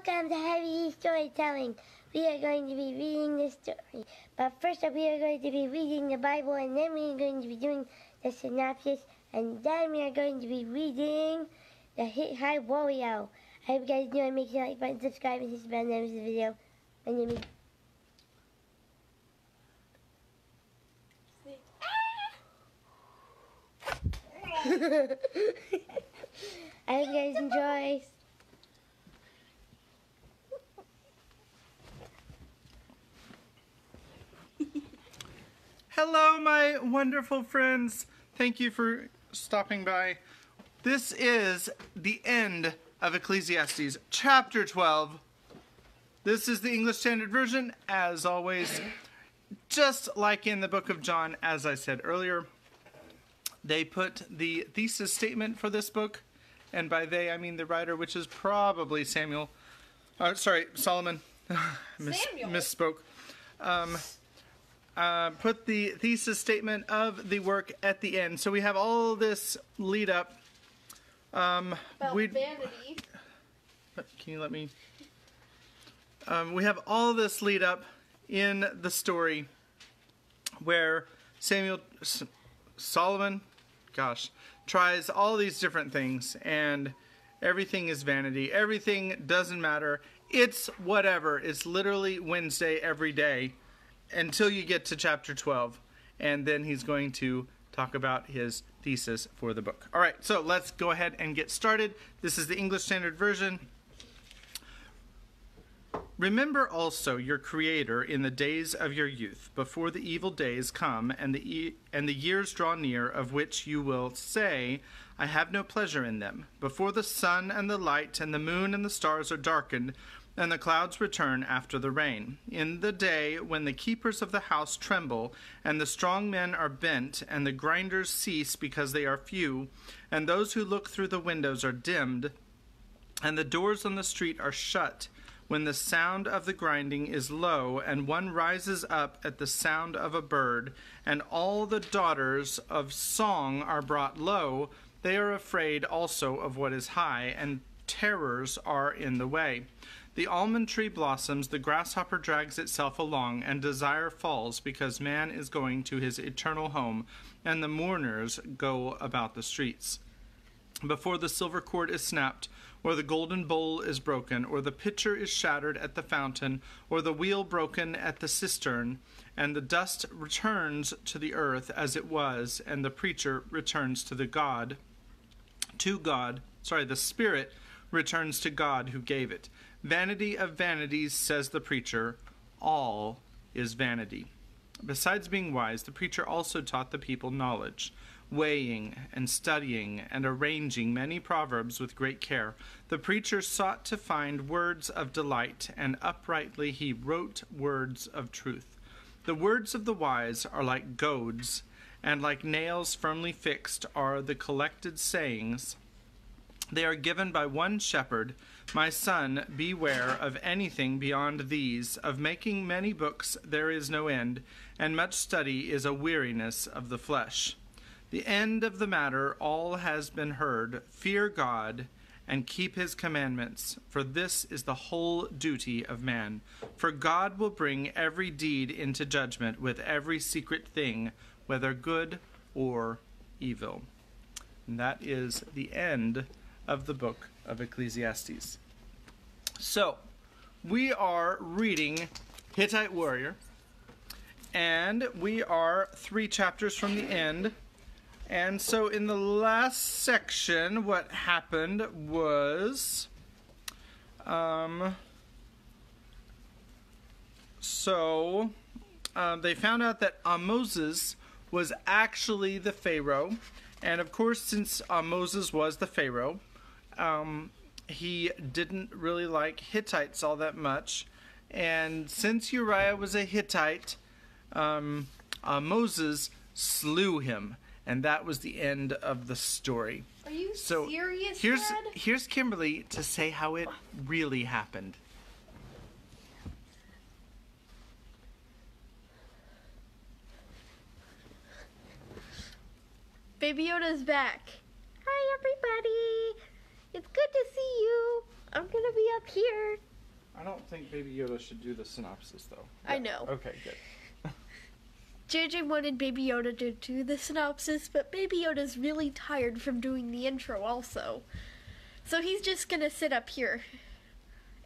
Welcome to Heavy Storytelling. We are going to be reading this story. But first we are going to be reading the Bible, and then we are going to be doing the synopsis, and then we are going to be reading the Hittite Warrior. I hope you guys do, and make sure to like button, subscribe, and hit the bell notification this video. My name is... I hope you guys enjoy. Hello, my wonderful friends. Thank you for stopping by. This is the end of Ecclesiastes, chapter 12. This is the English Standard Version, as always. Just like in the book of John, as I said earlier, they put the thesis statement for this book, and by they I mean the writer, which is probably Solomon. Misspoke. Put the thesis statement of the work at the end. So we have all this lead up. About vanity. Can you let me? We have all this lead up in the story where Solomon, tries all these different things, and everything is vanity. Everything doesn't matter. It's whatever. It's literally Wednesday every day until you get to chapter 12, and then he's going to talk about his thesis for the book. All right, so let's go ahead and get started. This is the English Standard Version. Remember also your Creator in the days of your youth, before the evil days come and the years draw near, of which you will say, I have no pleasure in them, before the sun and the light and the moon and the stars are darkened, and the clouds return after the rain. In the day when the keepers of the house tremble, and the strong men are bent, and the grinders cease because they are few, and those who look through the windows are dimmed, and the doors on the street are shut, when the sound of the grinding is low, and one rises up at the sound of a bird, and all the daughters of song are brought low, they are afraid also of what is high, and terrors are in the way. The almond tree blossoms, the grasshopper drags itself along, and desire falls, because man is going to his eternal home, and the mourners go about the streets. Before the silver cord is snapped, or the golden bowl is broken, or the pitcher is shattered at the fountain, or the wheel broken at the cistern, and the dust returns to the earth as it was, and the preacher returns to the Spirit returns to God who gave it. Vanity of vanities, says the preacher, all is vanity. Besides being wise, the preacher also taught the people knowledge, weighing and studying and arranging many proverbs with great care. The preacher sought to find words of delight, and uprightly he wrote words of truth. The words of the wise are like goads, and like nails firmly fixed are the collected sayings. They are given by one shepherd. My son, beware of anything beyond these. Of making many books there is no end, and much study is a weariness of the flesh. The end of the matter all has been heard. Fear God and keep his commandments, for this is the whole duty of man. For God will bring every deed into judgment with every secret thing, whether good or evil. And that is the end of the book of Ecclesiastes. So, we are reading Hittite Warrior, and we are 3 chapters from the end. And so in the last section, what happened was, they found out that Moses was actually the Pharaoh. And of course, since Moses was the Pharaoh, he didn't really like Hittites all that much. And since Uriah was a Hittite, Moses slew him. And that was the end of the story. Are you serious, Dad? Here's Kimberly to say how it really happened. Baby Yoda's back. Hi, everybody. It's good to see you. I'm going to be up here I don't think Baby Yoda should do the synopsis, though. I know. Okay, good. JJ wanted Baby Yoda to do the synopsis, but Baby Yoda's really tired from doing the intro also. So he's just gonna sit up here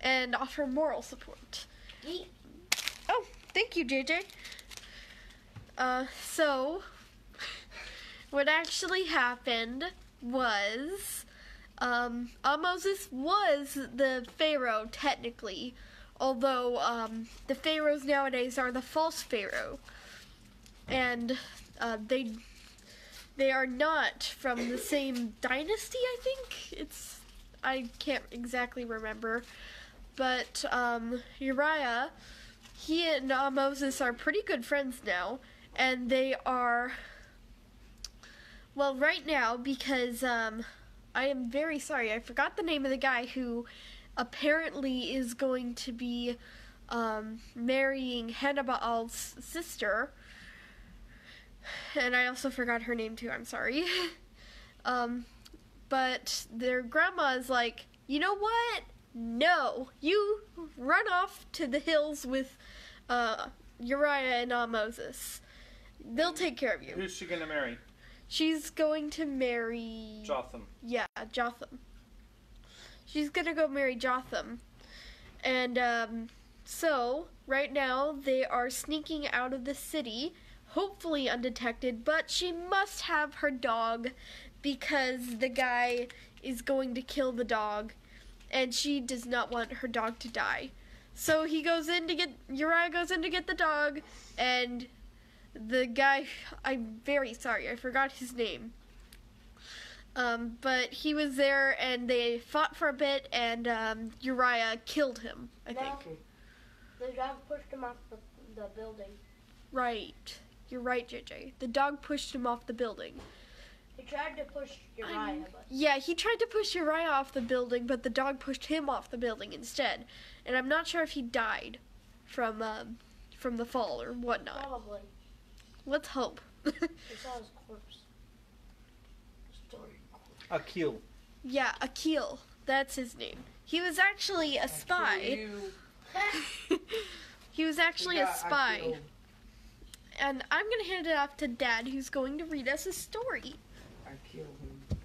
and offer moral support. Oh, thank you, JJ. So, what actually happened was, Moses was the Pharaoh, technically, although, the Pharaohs nowadays are the false Pharaoh. And they are not from the same dynasty, I think. I can't exactly remember. But Uriah, he and Moses are pretty good friends now. And they are, well, right now, because I am very sorry, I forgot the name of the guy who apparently is going to be marrying Hannibal's sister. And I also forgot her name too, I'm sorry. But their grandma is like, you know what? No, you run off to the hills with Uriah and Moses. They'll take care of you. Who's she gonna marry? She's going to marry... Jotham. Yeah, Jotham. She's gonna go marry Jotham. And so, right now, they are sneaking out of the city, hopefully undetected, but she must have her dog because the guy is going to kill the dog, and she does not want her dog to die. So Uriah goes in to get the dog, and the guy, I'm very sorry, I forgot his name. But he was there, and they fought for a bit, and Uriah killed him, I think. The dog pushed him off the building. Right. You're right, JJ. The dog pushed him off the building. He tried to push Uriah, Yeah, he tried to push Uriah off the building, but the dog pushed him off the building instead. And I'm not sure if he died from the fall or whatnot. Probably. Let's hope. We saw his corpse. Akil. Yeah, Akil. That's his name. He was actually a spy. He was actually a spy. Akil. And I'm going to hand it off to Dad, who's going to read us a story. I killed him.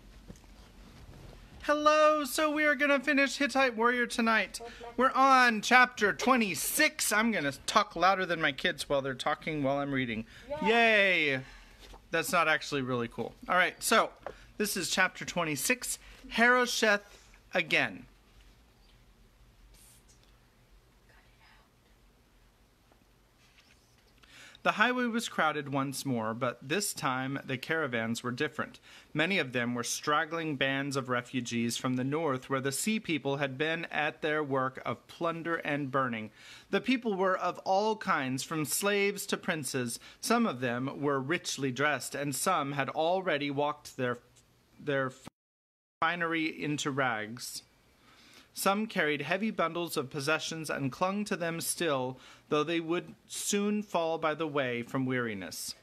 Hello, so we are going to finish Hittite Warrior tonight. We're on chapter 26. I'm going to talk louder than my kids while they're talking while I'm reading. Yay! That's not actually really cool. All right, so this is chapter 26, Harosheth again. The highway was crowded once more, but this time the caravans were different. Many of them were straggling bands of refugees from the north where the sea people had been at their work of plunder and burning. The people were of all kinds, from slaves to princes. Some of them were richly dressed, and some had already walked their finery into rags. Some carried heavy bundles of possessions and clung to them still, though they would soon fall by the way from weariness.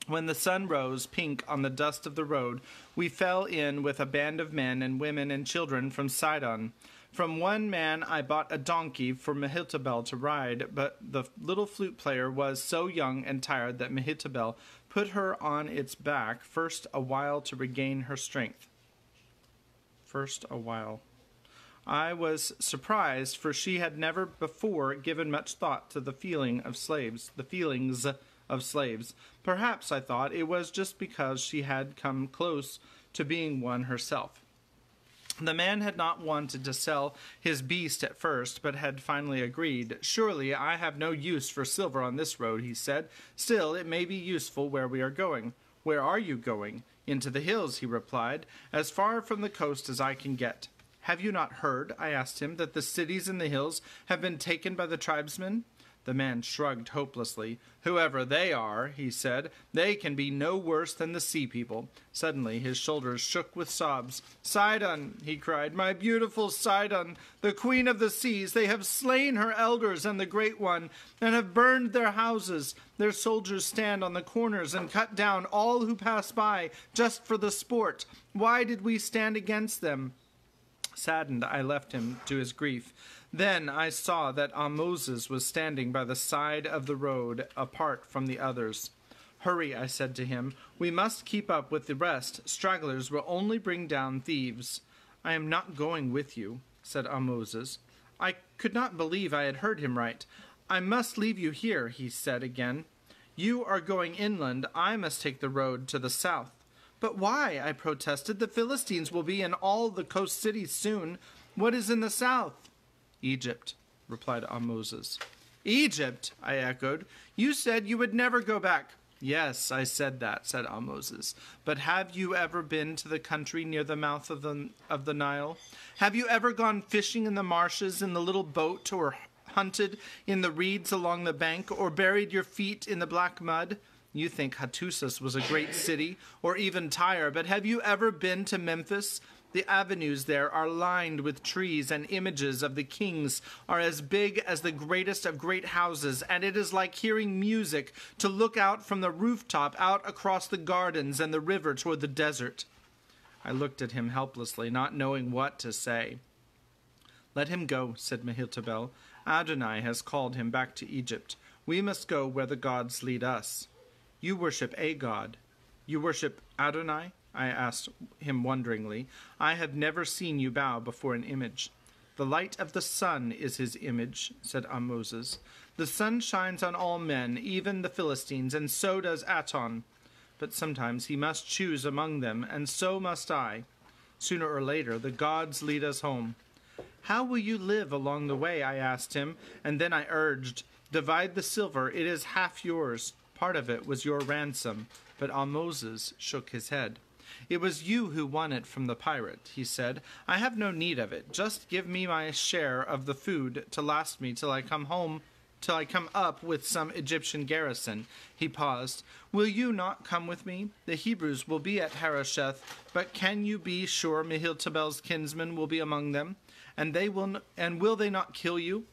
When the sun rose pink on the dust of the road, we fell in with a band of men and women and children from Sidon. From one man I bought a donkey for Mehetabel to ride, but the little flute player was so young and tired that Mehetabel put her on its back first a while to regain her strength. I was surprised, for she had never before given much thought to the feelings of slaves. Perhaps, I thought, it was just because she had come close to being one herself. The man had not wanted to sell his beast at first, but had finally agreed. "Surely I have no use for silver on this road," he said. "Still, it may be useful where we are going." "Where are you going?" "Into the hills," he replied, "as far from the coast as I can get." "Have you not heard," I asked him, "that the cities in the hills have been taken by the tribesmen?" The man shrugged hopelessly. "Whoever they are," he said, "they can be no worse than the sea people." Suddenly his shoulders shook with sobs. "Sidon," he cried, "my beautiful Sidon, the queen of the seas, they have slain her elders and the great one, and have burned their houses. Their soldiers stand on the corners and cut down all who pass by, just for the sport. Why did we stand against them? Saddened, I left him to his grief. Then I saw that Moses was standing by the side of the road, apart from the others. "Hurry," I said to him. "We must keep up with the rest. Stragglers will only bring down thieves." "I am not going with you," said Moses. I could not believe I had heard him right. "I must leave you here," he said again. "You are going inland. I must take the road to the south." "But why?" I protested. "The Philistines will be in all the coast cities soon. What is in the south?" "Egypt," replied Moses. "Egypt?" I echoed. "You said you would never go back." "Yes, I said that," said Moses. "But have you ever been to the country near the mouth of the Nile? Have you ever gone fishing in the marshes in the little boat, or hunted in the reeds along the bank, or buried your feet in the black mud? You think Hattusis was a great city, or even Tyre, but have you ever been to Memphis? The avenues there are lined with trees, and images of the kings are as big as the greatest of great houses, and it is like hearing music to look out from the rooftop out across the gardens and the river toward the desert." I looked at him helplessly, not knowing what to say. "Let him go," said Mehetabel. "Adonai has called him back to Egypt. We must go where the gods lead us." "You worship a god. You worship Adonai?" I asked him wonderingly. "I have never seen you bow before an image." "The light of the sun is his image," said Moses. "The sun shines on all men, even the Philistines, and so does Aton. But sometimes he must choose among them, and so must I. Sooner or later, the gods lead us home." "How will you live along the way?" I asked him, and then I urged, "Divide the silver, it is half yours." Part of it was your ransom, but Moses shook his head. "It was you who won it from the pirate," he said. "I have no need of it. Just give me my share of the food to last me till I come up with some Egyptian garrison." He paused. "Will you not come with me? The Hebrews will be at Harosheth, but can you be sure Mehetabel's kinsmen will be among them? And will they not kill you?"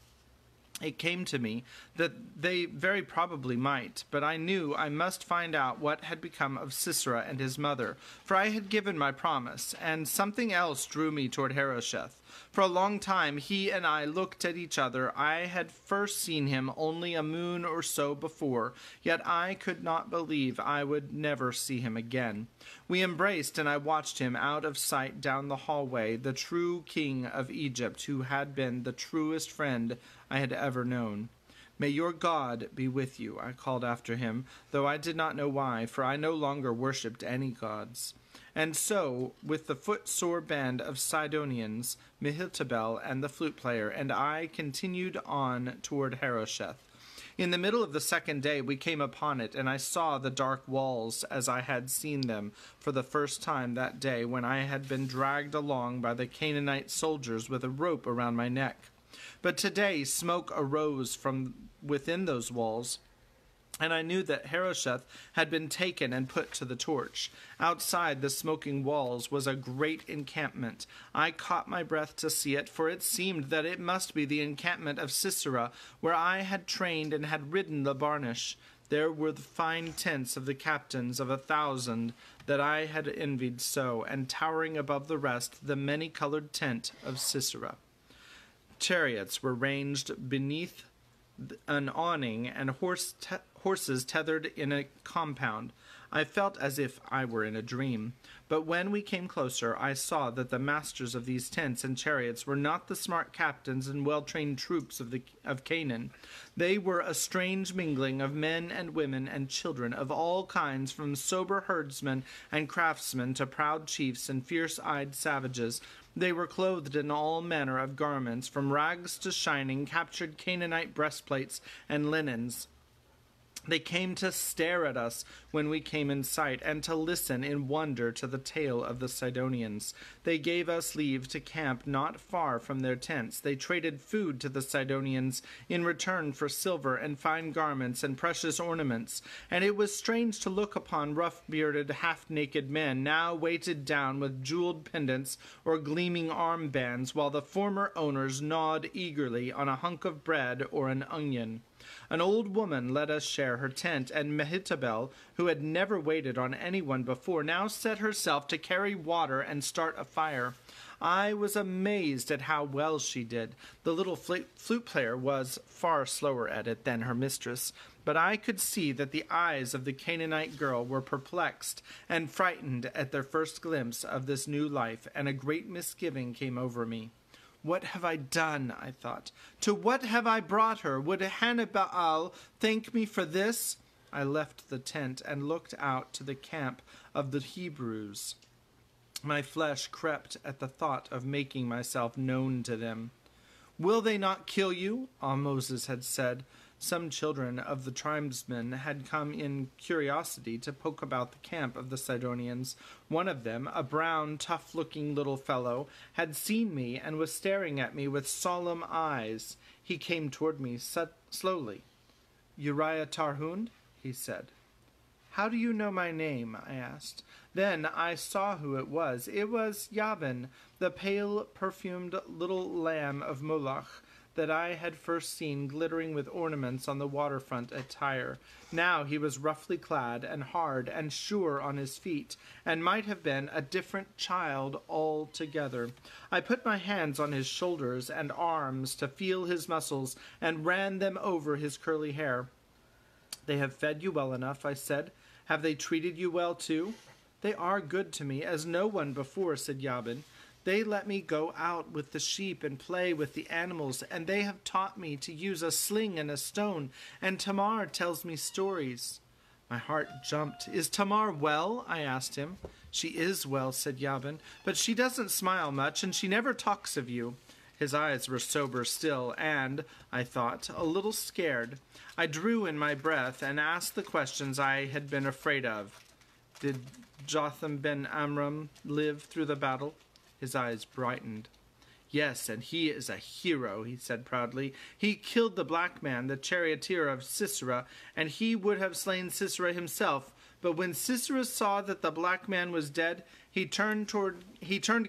It came to me that they very probably might, but I knew I must find out what had become of Sisera and his mother, for I had given my promise, and something else drew me toward Harosheth. For a long time he and I looked at each other. I had first seen him only a moon or so before, yet I could not believe I would never see him again. We embraced, and I watched him out of sight down the hallway, the true king of Egypt, who had been the truest friend I had ever known. "May your God be with you," I called after him, though I did not know why, for I no longer worshipped any gods. And so, with the footsore band of Sidonians, Mehetabel and the flute player, and I continued on toward Harosheth. In the middle of the second day we came upon it, and I saw the dark walls as I had seen them for the first time that day when I had been dragged along by the Canaanite soldiers with a rope around my neck. But today smoke arose from within those walls, and I knew that Harosheth had been taken and put to the torch. Outside the smoking walls was a great encampment. I caught my breath to see it, for it seemed that it must be the encampment of Sisera, where I had trained and had ridden the Barnish. There were the fine tents of the captains of 1,000 that I had envied so, and towering above the rest, the many-colored tent of Sisera. Chariots were ranged beneath an awning, and horses tethered in a compound. I felt as if I were in a dream. But when we came closer, I saw that the masters of these tents and chariots were not the smart captains and well-trained troops of Canaan. They were a strange mingling of men and women and children of all kinds, from sober herdsmen and craftsmen to proud chiefs and fierce-eyed savages. They were clothed in all manner of garments, from rags to shining, captured Canaanite breastplates and linens. They came to stare at us when we came in sight, and to listen in wonder to the tale of the Sidonians. They gave us leave to camp not far from their tents. They traded food to the Sidonians in return for silver and fine garments and precious ornaments, and it was strange to look upon rough-bearded, half-naked men, now weighted down with jeweled pendants or gleaming armbands, while the former owners gnawed eagerly on a hunk of bread or an onion. An old woman let us share her tent, and Mehetabel, who had never waited on anyone before, now set herself to carry water and start a fire. I was amazed at how well she did. The little flute player was far slower at it than her mistress, but I could see that the eyes of the Canaanite girl were perplexed and frightened at their first glimpse of this new life, and a great misgiving came over me. What have I done? I thought. To what have I brought her? Would Hannibal thank me for this? I left the tent and looked out to the camp of the Hebrews. My flesh crept at the thought of making myself known to them. Will they not kill you? Moses had said. Some children of the tribesmen had come in curiosity to poke about the camp of the Sidonians. One of them, a brown, tough-looking little fellow, had seen me and was staring at me with solemn eyes. He came toward me slowly. "Uriah Tarhund?" he said. "How do you know my name?" I asked. Then I saw who it was. It was Yavin, the pale, perfumed little lamb of Moloch that I had first seen glittering with ornaments on the waterfront at Tyre. Now he was roughly clad and hard and sure on his feet, and might have been a different child altogether. I put my hands on his shoulders and arms to feel his muscles, and ran them over his curly hair. "They have fed you well enough," I said. "Have they treated you well, too?" "They are good to me, as no one before," said Yabin. "They let me go out with the sheep and play with the animals, and they have taught me to use a sling and a stone, and Tamar tells me stories." My heart jumped. "Is Tamar well?" I asked him. "She is well," said Yabin, "but she doesn't smile much, and she never talks of you." His eyes were sober still, and, I thought, a little scared. I drew in my breath and asked the questions I had been afraid of. "Did Jotham ben Amram live through the battle?" His eyes brightened. "Yes, and he is a hero," he said proudly. "He killed the black man, the charioteer of Sisera, and he would have slain Sisera himself. But when Sisera saw that the black man was dead, he turned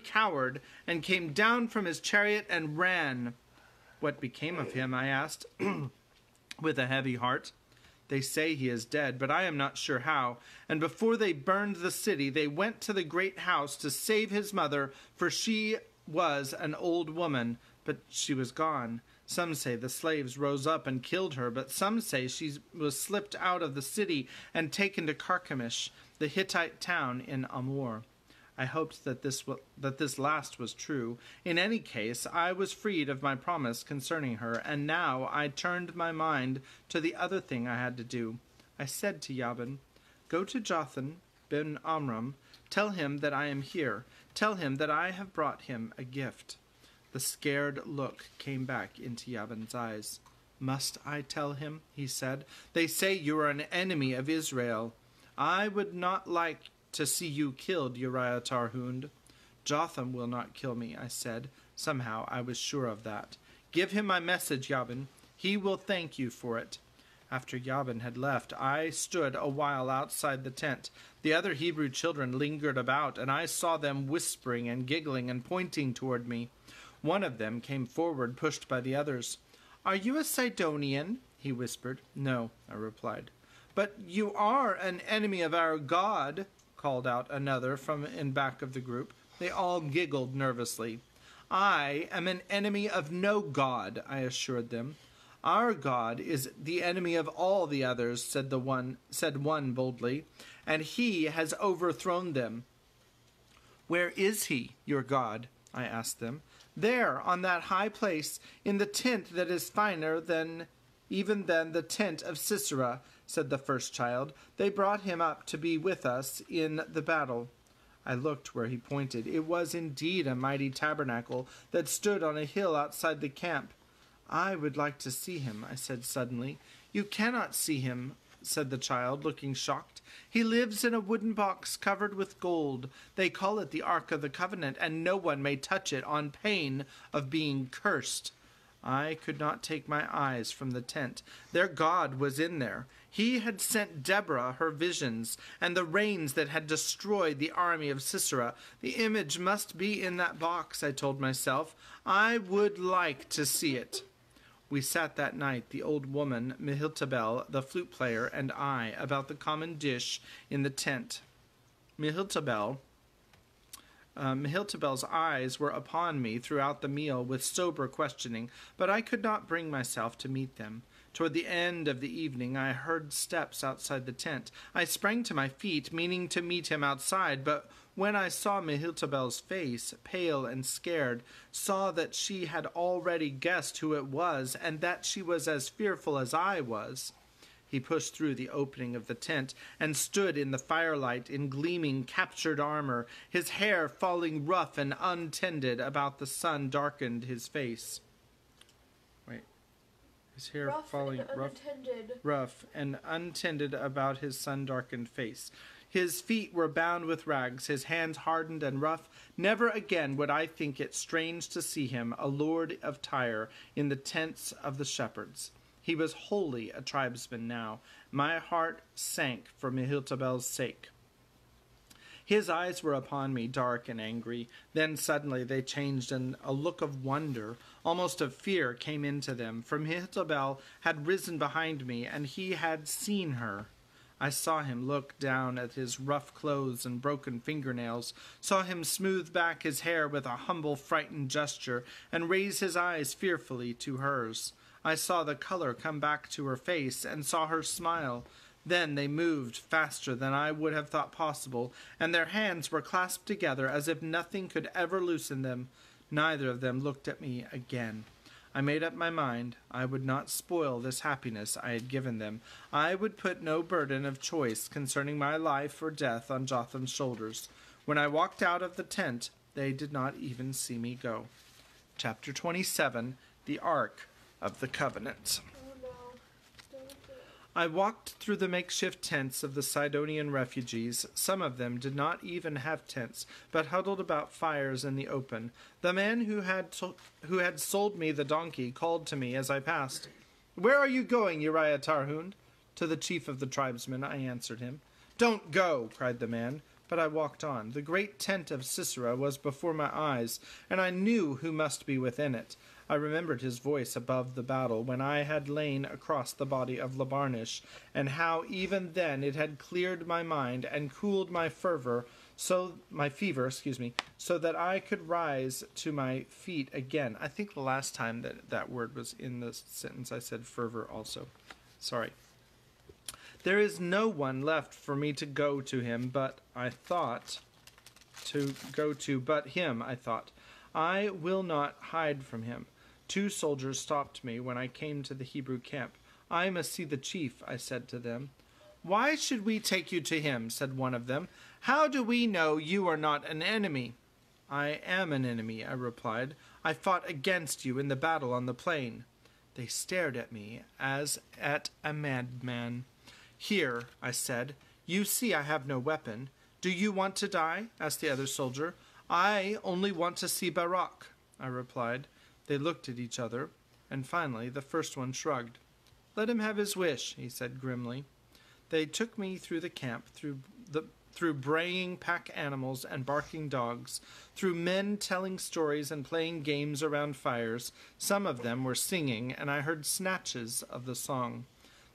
coward and came down from his chariot and ran." "What became of him?" I asked, with a heavy heart. "They say he is dead, but I am not sure how. And before they burned the city, they went to the great house to save his mother, for she was an old woman, but she was gone. Some say the slaves rose up and killed her, but some say she was slipped out of the city and taken to Carchemish, the Hittite town in Amor." I hoped that this last was true. In any case, I was freed of my promise concerning her, and now I turned my mind to the other thing I had to do. I said to Yabin, "Go to Jotham ben Amram, tell him that I am here. Tell him that I have brought him a gift." The scared look came back into Yabin's eyes. "Must I tell him?" he said. "They say you are an enemy of Israel. I would not like to see you killed, Uriah Tarhund." "Jotham will not kill me," I said. Somehow I was sure of that. "Give him my message, Yabin. He will thank you for it." After Yabin had left, I stood a while outside the tent. The other Hebrew children lingered about, and I saw them whispering and giggling and pointing toward me. One of them came forward, pushed by the others. "Are you a Sidonian?" he whispered. "No," I replied. "But you are an enemy of our God," called out another from in back of the group. They all giggled nervously. "I am an enemy of no God," I assured them. "Our God is the enemy of all the others," said one boldly, "and he has overthrown them." "Where is he, your God?" I asked them. "There, on that high place, in the tent that is finer than the tent of Sisera," said the first child. "They brought him up to be with us in the battle." I looked where he pointed. It was indeed a mighty tabernacle that stood on a hill outside the camp. "I would like to see him," I said suddenly. "You cannot see him," said the child, looking shocked. "He lives in a wooden box covered with gold. They call it the Ark of the Covenant, and no one may touch it on pain of being cursed." I could not take my eyes from the tent. Their God was in there. He had sent Deborah her visions, and the rains that had destroyed the army of Sisera. The image must be in that box, I told myself. I would like to see it. We sat that night, the old woman, Mehetabel, the flute player, and I, about the common dish in the tent. Mehetabel Mehetabel's eyes were upon me throughout the meal with sober questioning, but I could not bring myself to meet them. Toward the end of the evening, I heard steps outside the tent. I sprang to my feet, meaning to meet him outside, but when I saw Mehetabel's face, pale and scared, saw that she had already guessed who it was, and that she was as fearful as I was. He pushed through the opening of the tent and stood in the firelight in gleaming, captured armor. His hair falling rough and untended about the sun darkened his face. His hair falling rough and untended about his sun-darkened face. His feet were bound with rags, his hands hardened and rough. Never again would I think it strange to see him, a lord of Tyre, in the tents of the shepherds. He was wholly a tribesman now. My heart sank for Mehetabel's sake. His eyes were upon me, dark and angry. Then suddenly they changed, and a look of wonder, almost of fear, came into them. For Mehetabel had risen behind me, and he had seen her. I saw him look down at his rough clothes and broken fingernails, saw him smooth back his hair with a humble, frightened gesture, and raise his eyes fearfully to hers. I saw the color come back to her face, and saw her smile. Then they moved faster than I would have thought possible, and their hands were clasped together as if nothing could ever loosen them. Neither of them looked at me again. I made up my mind. I would not spoil this happiness I had given them. I would put no burden of choice concerning my life or death on Jotham's shoulders. When I walked out of the tent, they did not even see me go. Chapter 27, The Ark of the Covenant. I walked through the makeshift tents of the Sidonian refugees. Some of them did not even have tents, but huddled about fires in the open. The man who had sold me the donkey called to me as I passed. "Where are you going, Uriah Tarhund?" "To the chief of the tribesmen," I answered him. "Don't go," cried the man. But I walked on. The great tent of Sisera was before my eyes, and I knew who must be within it. I remembered his voice above the battle when I had lain across the body of Labarnish, and how even then it had cleared my mind and cooled my fever, so that I could rise to my feet again. I think the last time that word was in the sentence I said fervor also. Sorry. There is no one left for me to go to him, but him, I thought. I will not hide from him. 2 soldiers stopped me when I came to the Hebrew camp. "I must see the chief," I said to them. "Why should we take you to him?" said one of them. "How do we know you are not an enemy?" "I am an enemy," I replied. "I fought against you in the battle on the plain." They stared at me as at a madman. "Here," I said, "you see I have no weapon." "Do you want to die?" asked the other soldier. "I only want to see Barak," I replied. They looked at each other, and finally the first one shrugged. "Let him have his wish," he said grimly. They took me through the camp, through braying pack animals and barking dogs, through men telling stories and playing games around fires. Some of them were singing, and I heard snatches of the song.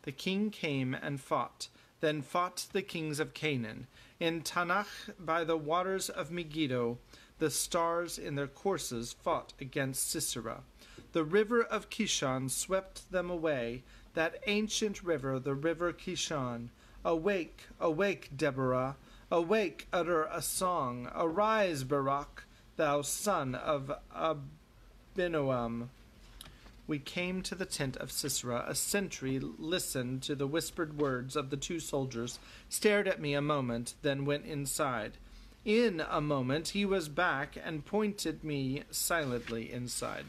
The king came and fought. Then fought the kings of Canaan. In Tanakh by the waters of Megiddo, the stars in their courses fought against Sisera. The river of Kishon swept them away, that ancient river, the river Kishon. Awake, awake, Deborah, awake, utter a song. Arise, Barak, thou son of Abinoam. We came to the tent of Sisera. A sentry listened to the whispered words of the 2 soldiers, stared at me a moment, then went inside. In a moment he was back and pointed me silently inside.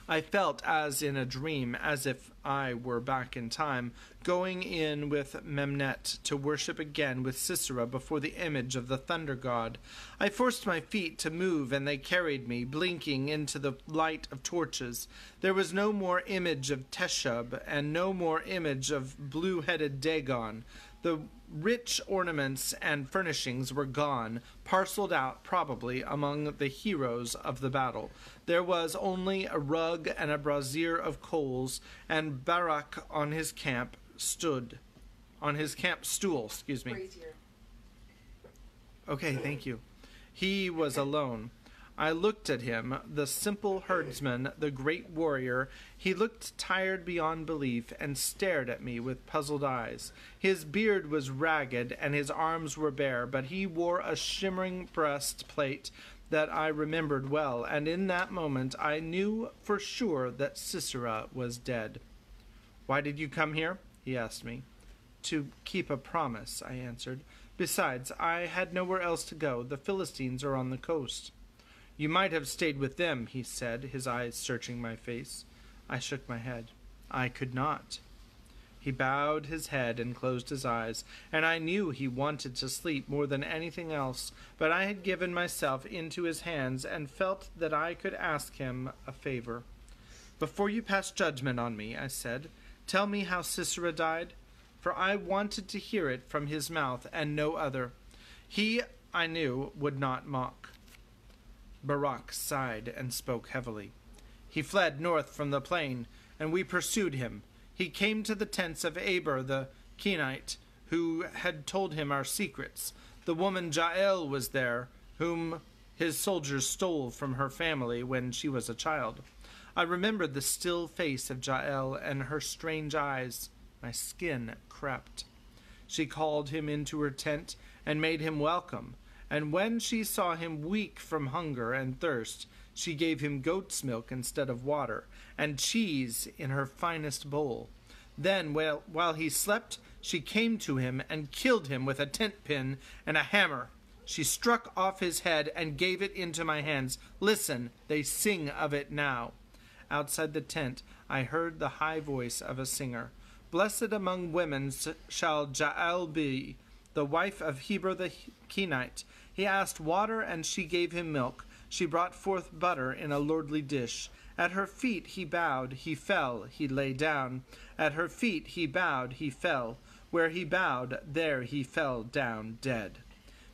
I felt as in a dream, as if I were back in time, going in with Memnet to worship again with Sisera before the image of the thunder god. I forced my feet to move, and they carried me, blinking, into the light of torches. There was no more image of Teshub, and no more image of blue-headed Dagon. The rich ornaments and furnishings were gone, parceled out probably among the heroes of the battle. There was only a rug and a brazier of coals, and Barak on his camp stool. Okay, thank you. He was alone. I looked at him, the simple herdsman, the great warrior. He looked tired beyond belief and stared at me with puzzled eyes. His beard was ragged and his arms were bare, but he wore a shimmering breastplate that I remembered well, and in that moment I knew for sure that Sisera was dead. "Why did you come here?" he asked me. "To keep a promise," I answered. "Besides, I had nowhere else to go. The Philistines are on the coast." "You might have stayed with them," he said, his eyes searching my face. I shook my head. "I could not." He bowed his head and closed his eyes, and I knew he wanted to sleep more than anything else, but I had given myself into his hands and felt that I could ask him a favor. "Before you pass judgment on me," I said, "tell me how Sisera died." For I wanted to hear it from his mouth and no other. He, I knew, would not mock. Barak sighed and spoke heavily. "He fled north from the plain, and we pursued him. He came to the tents of Aber the Kenite, who had told him our secrets. The woman Jael was there, whom his soldiers stole from her family when she was a child. I remembered the still face of Jael and her strange eyes. My skin crept. She called him into her tent and made him welcome. And when she saw him weak from hunger and thirst, she gave him goat's milk instead of water, and cheese in her finest bowl. Then, while he slept, she came to him and killed him with a tent pin and a hammer. She struck off his head and gave it into my hands. Listen, they sing of it now." Outside the tent, I heard the high voice of a singer. "Blessed among women shall Jael be, the wife of Heber the Kenite. He asked water, and she gave him milk. She brought forth butter in a lordly dish. At her feet he bowed, he fell, he lay down. At her feet he bowed, he fell. Where he bowed, there he fell down dead."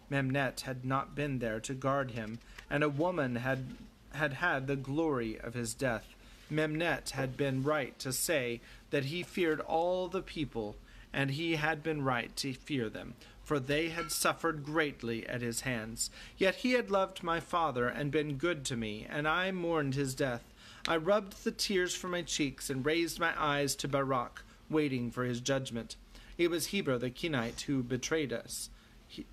Memnet had not been there to guard him, and a woman had the glory of his death. Memnet had been right to say that he feared all the people, and he had been right to fear them, for they had suffered greatly at his hands. Yet he had loved my father and been good to me, and I mourned his death. I rubbed the tears from my cheeks and raised my eyes to Barak, waiting for his judgment. "It was Heber the Kenite who betrayed us,"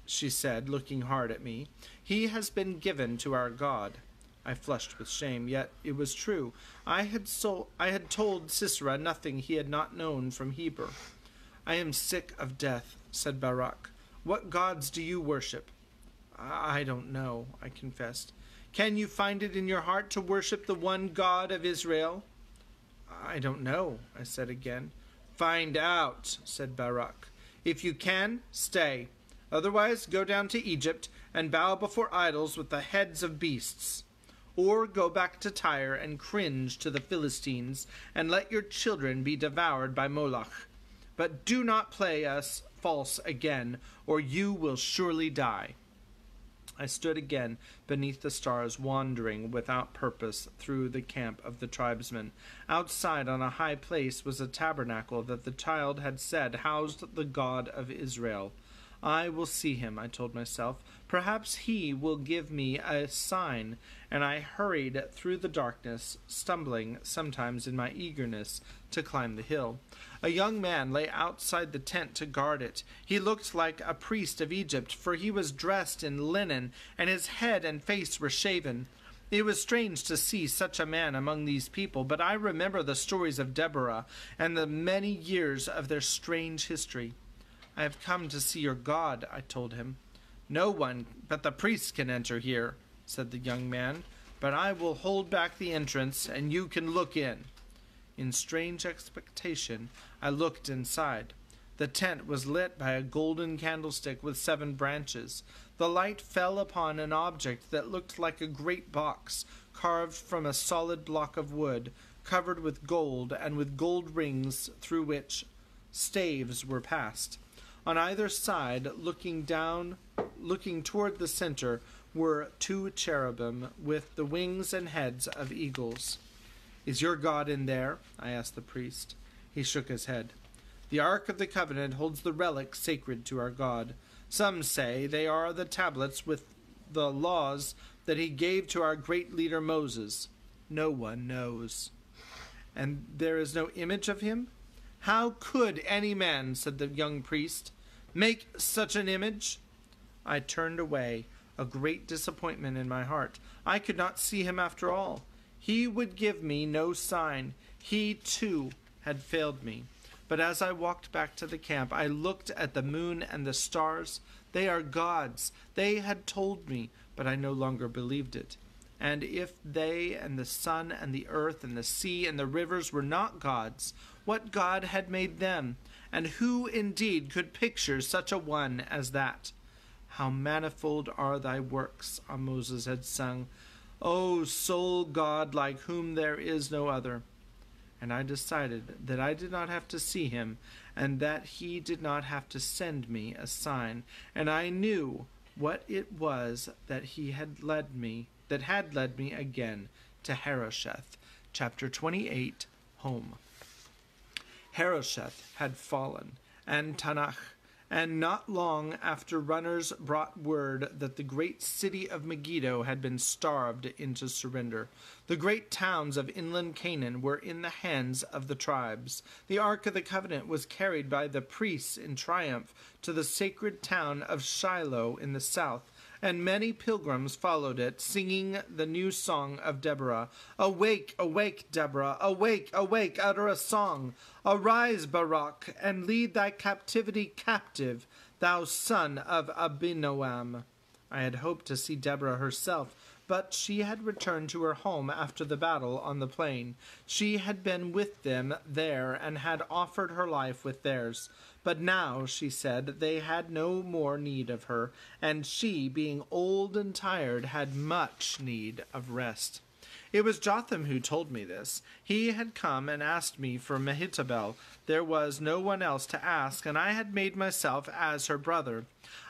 she said, looking hard at me. "He has been given to our God." I flushed with shame, yet it was true. I had told Sisera nothing he had not known from Heber. "I am sick of death," said Barak. "What gods do you worship?" "I don't know," I confessed. "Can you find it in your heart to worship the one God of Israel?" "I don't know," I said again. "Find out," said Barak. "If you can, stay. Otherwise, go down to Egypt and bow before idols with the heads of beasts. Or go back to Tyre and cringe to the Philistines, and let your children be devoured by Moloch. But do not play us false again, or you will surely die." I stood again beneath the stars, wandering without purpose through the camp of the tribesmen. Outside on a high place was a tabernacle that the child had said housed the God of Israel. "I will see him," I told myself. "Perhaps he will give me a sign." And I hurried through the darkness, stumbling sometimes in my eagerness to climb the hill. A young man lay outside the tent to guard it. He looked like a priest of Egypt, for he was dressed in linen, and his head and face were shaven. It was strange to see such a man among these people, but I remember the stories of Deborah and the many years of their strange history. "I have come to see your God," I told him. "No one but the priests can enter here," said the young man, "but I will hold back the entrance, and you can look in." In strange expectation, I looked inside. The tent was lit by a golden candlestick with 7 branches. The light fell upon an object that looked like a great box, carved from a solid block of wood, covered with gold, and with gold rings through which staves were passed. On either side, looking toward the center, were 2 cherubim with the wings and heads of eagles. "Is your God in there?" I asked the priest. He shook his head. "The Ark of the Covenant holds the relics sacred to our God. Some say they are the tablets with the laws that he gave to our great leader Moses? No one knows. And there is no image of him? How could any man, said the young priest, make such an image? I turned away, a great disappointment in my heart. I could not see him after all. He would give me no sign. He, too, had failed me. But as I walked back to the camp, I looked at the moon and the stars. They are gods. They had told me, but I no longer believed it. And if they and the sun and the earth and the sea and the rivers were not gods, what god had made them? And who indeed could picture such a one as that? How manifold are thy works, Moses had sung. O sole God like whom there is no other. And I decided that I did not have to see him, and that he did not have to send me a sign. And I knew what it was that had led me again to Harosheth. Chapter 28, Home. Harosheth had fallen, and Tanakh, and not long after runners brought word that the great city of Megiddo had been starved into surrender. The great towns of inland Canaan were in the hands of the tribes. The Ark of the Covenant was carried by the priests in triumph to the sacred town of Shiloh in the south, and many pilgrims followed it, singing the new song of Deborah. Awake, awake, Deborah, awake, awake, utter a song. Arise, Barak, and lead thy captivity captive, thou son of Abinoam. I had hoped to see Deborah herself, but she had returned to her home after the battle on the plain. She had been with them there and had offered her life with theirs. But now, she said, they had no more need of her, and she, being old and tired, had much need of rest. It was Jotham who told me this. He had come and asked me for Mehetabel. There was no one else to ask, and I had made myself as her brother.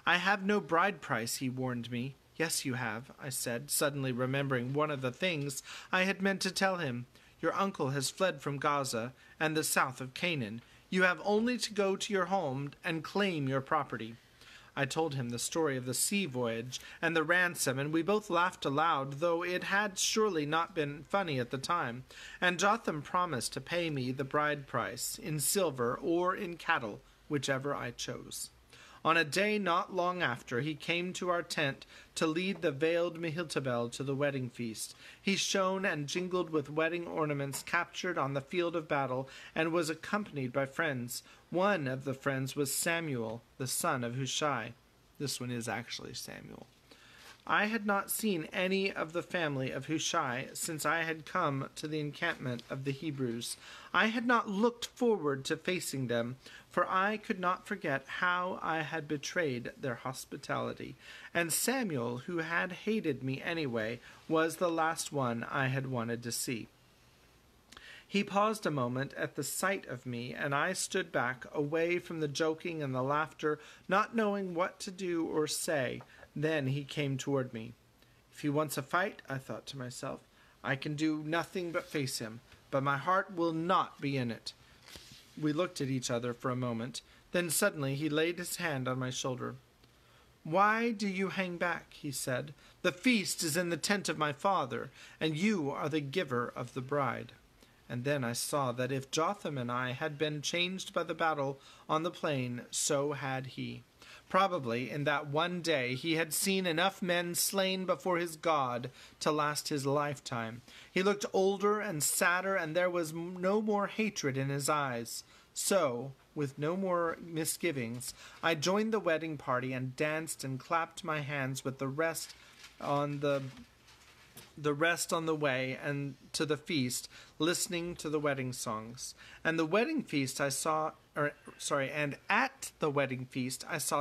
I have no bride price, he warned me. Yes, you have, I said, suddenly remembering one of the things I had meant to tell him. Your uncle has fled from Gaza and the south of Canaan. You have only to go to your home and claim your property. I told him the story of the sea voyage and the ransom, and we both laughed aloud, though it had surely not been funny at the time. And Jotham promised to pay me the bride price, in silver or in cattle, whichever I chose. On a day not long after, he came to our tent to lead the veiled Mehetabel to the wedding feast. He shone and jingled with wedding ornaments captured on the field of battle, and was accompanied by friends. One of the friends was Samuel, the son of Hushai. This one is actually Samuel. I had not seen any of the family of Hushai since I had come to the encampment of the Hebrews. I had not looked forward to facing them, for I could not forget how I had betrayed their hospitality. And Samuel, who had hated me anyway, was the last one I had wanted to see. He paused a moment at the sight of me, and I stood back, away from the joking and the laughter, not knowing what to do or say. Then he came toward me. If he wants a fight, I thought to myself, I can do nothing but face him, but my heart will not be in it. We looked at each other for a moment. Then suddenly he laid his hand on my shoulder. Why do you hang back? He said. The feast is in the tent of my father, and you are the giver of the bride. And then I saw that if Jotham and I had been changed by the battle on the plain, so had he. Probably in that one day he had seen enough men slain before his God to last his lifetime. He looked older and sadder, and there was no more hatred in his eyes. So, with no more misgivings, I joined the wedding party and danced and clapped my hands with the rest on the way and to the feast, listening to the wedding songs. And at the wedding feast I saw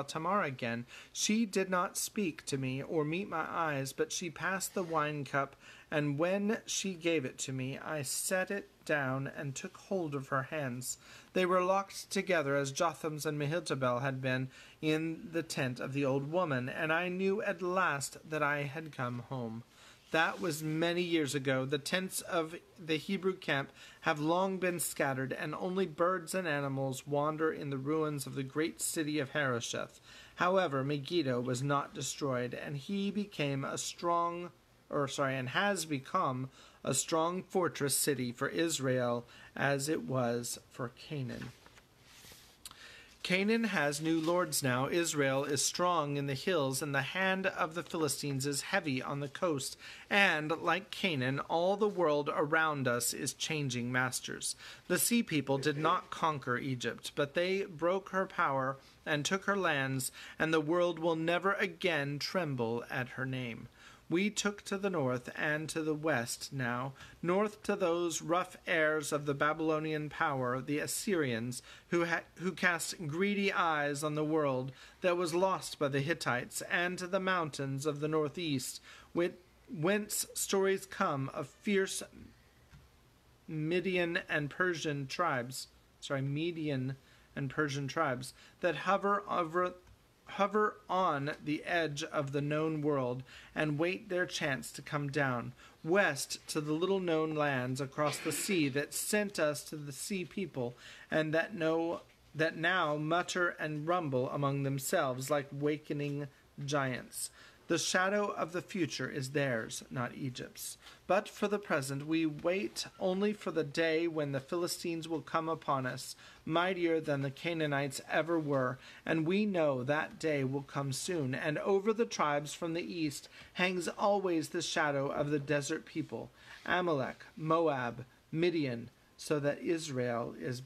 Tamar again. She did not speak to me or meet my eyes, but she passed the wine cup, and when she gave it to me, I set it down and took hold of her hands. They were locked together as Jotham's and Mehetabel had been in the tent of the old woman, and I knew at last that I had come home. That was many years ago. The tents of the Hebrew camp have long been scattered, and only birds and animals wander in the ruins of the great city of Harosheth. However, Megiddo was not destroyed, and has become a strong fortress city for Israel, as it was for Canaan. Canaan has new lords now. Israel is strong in the hills, and the hand of the Philistines is heavy on the coast. And, like Canaan, all the world around us is changing masters. The sea people did not conquer Egypt, but they broke her power and took her lands, and the world will never again tremble at her name. We took to the north and to the west now, north to those rough heirs of the Babylonian power, the Assyrians, who cast greedy eyes on the world that was lost by the Hittites, and to the mountains of the northeast, whence stories come of fierce Median and Persian tribes that hover on the edge of the known world and wait their chance to come down, west to the little known lands across the sea that sent us to the sea people, and that now mutter and rumble among themselves like wakening giants. The shadow of the future is theirs, not Egypt's. But for the present we wait only for the day when the Philistines will come upon us, mightier than the Canaanites ever were, and we know that day will come soon. And over the tribes from the east hangs always the shadow of the desert people, Amalek, Moab, Midian, so that Israel is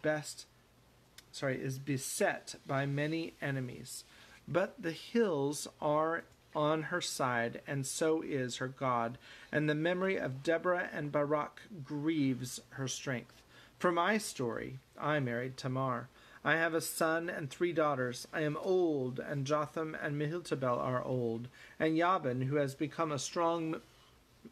beset by many enemies. But the hills are on her side, and so is her God, and the memory of Deborah and Barak grieves her strength. For my story, I married Tamar. I have a son and 3 daughters. I am old, and Jotham and Mehetabel are old, and Jabin, who has become a strong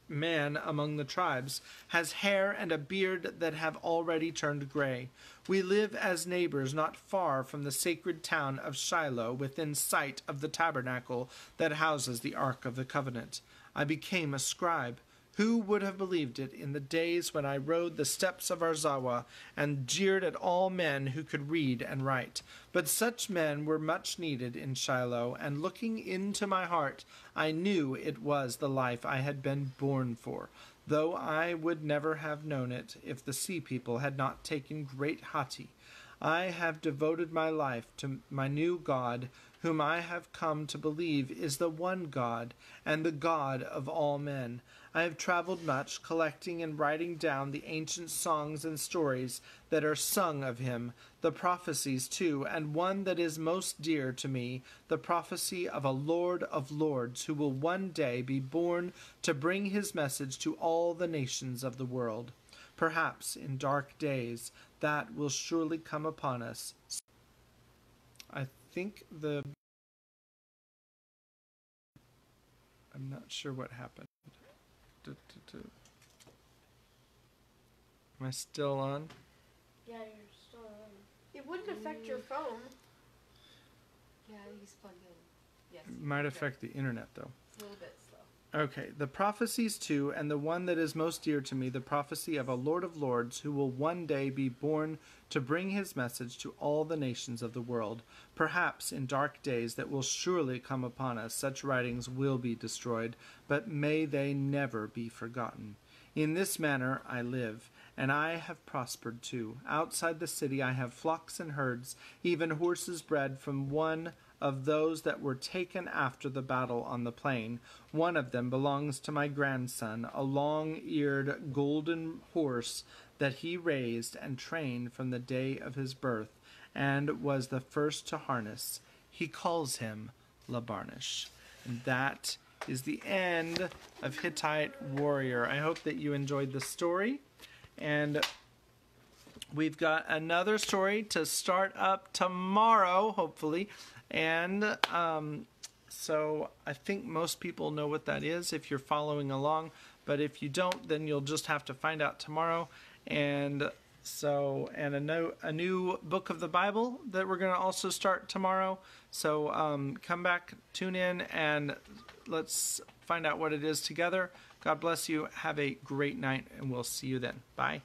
man among the tribes, has hair and a beard that have already turned gray. We live as neighbors not far from the sacred town of Shiloh, within sight of the tabernacle that houses the Ark of the Covenant. I became a scribe. Who would have believed it in the days when I rode the steps of Arzawa and jeered at all men who could read and write? But such men were much needed in Shiloh, and looking into my heart, I knew it was the life I had been born for, though I would never have known it if the sea people had not taken great haughty. I have devoted my life to my new God, whom I have come to believe is the one God and the God of all men. I have traveled much, collecting and writing down the ancient songs and stories that are sung of him, the prophecies too, and one that is most dear to me, the prophecy of a Lord of Lords, who will one day be born to bring his message to all the nations of the world. Perhaps in dark days that will surely come upon us. I think I'm not sure what happened. Am I still on? Yeah, you're still on. It wouldn't affect your phone. Yeah, he's plugged in. Yes. It might affect the internet, though. It's a little bit slow. Okay, the prophecies too, and the one that is most dear to me, the prophecy of a Lord of Lords, who will one day be born to bring his message to all the nations of the world. Perhaps in dark days that will surely come upon us, such writings will be destroyed, but may they never be forgotten. In this manner I live, and I have prospered too. Outside the city I have flocks and herds, even horses bred from one of those that were taken after the battle on the plain. One of them belongs to my grandson, a long-eared golden horse that he raised and trained from the day of his birth, and was the first to harness. He calls him Labarnish. And that is the end of Hittite Warrior. I hope that you enjoyed the story, and we've got another story to start up tomorrow, hopefully. And so I think most people know what that is if you're following along, but if you don't, then you'll just have to find out tomorrow. And so, and a new book of the Bible that we're going to also start tomorrow. So come back, tune in, and let's find out what it is together. God bless you. Have a great night, and we'll see you then. Bye.